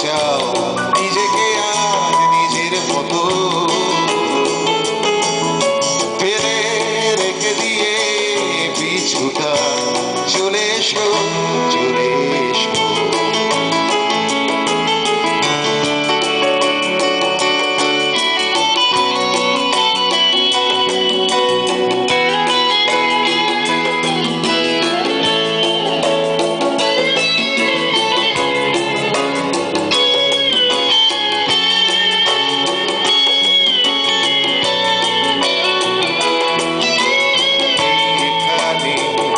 চাও নিজেকে আজ নিজের মতো ফেলে রেখে দিয়ে পিছুটা চলে এসো চলে এসো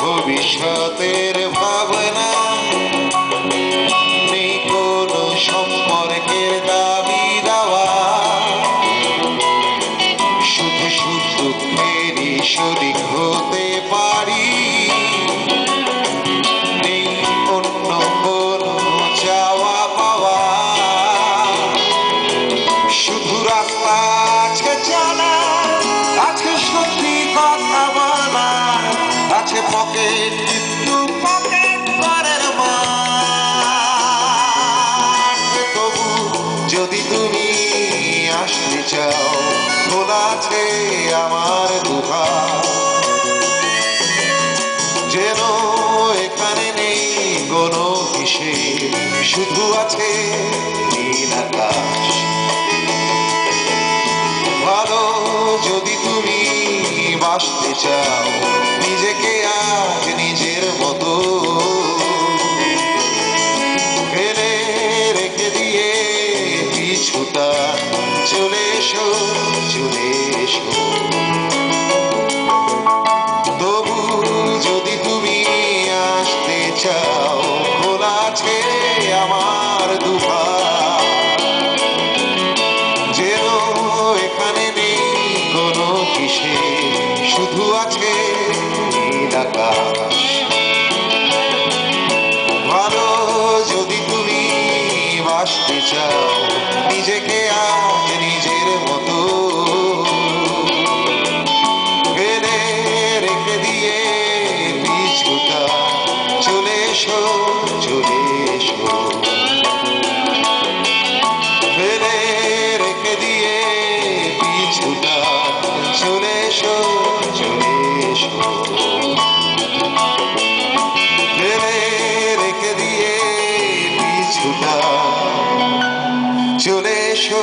ভবিষ্যতের ভাবনা নেই কোনো সম্পর্কের দাবি দাওয়া শুধু শুধু দুঃখেরই শরিক হতে পারি নেই অন্য কোনো চাওয়া পাওয়া শুধু রাস্তা আছে জানা আছে সত্যি কথা বলা আছে পকেট কিন্তু পকেট ঘরের মাঠ তবু যদি তুমি আসতে চাও খোলা আছে আমার দুহাত যেন এখানে নেই কোনো হিসেব শুধু আছে নীল আকাশ ভালো যদি তুমি বাসতে চাও নিজেকে আজ নিজের মতো ফেলে রেখে দিয়ে পিছুটা চলে এসো চলে এসো তবু যদি তুমি আসতে চাও খোলা আছে আমার দুহাত যেন এখানে নেই কোনো কিসের শুধু আছে নীল আকাশ ভালো যদি তুমি বাসতে চাও নিজেকে আজ নিজের মতো ফেলে রেখে দিয়ে পিছুটা চলে এসো চলে এসো ফেলে রেখে দিয়ে পিছুটা চলে এসো চলে এসো ফেলে রেখে দিয়ে পিছুটা চলে এসো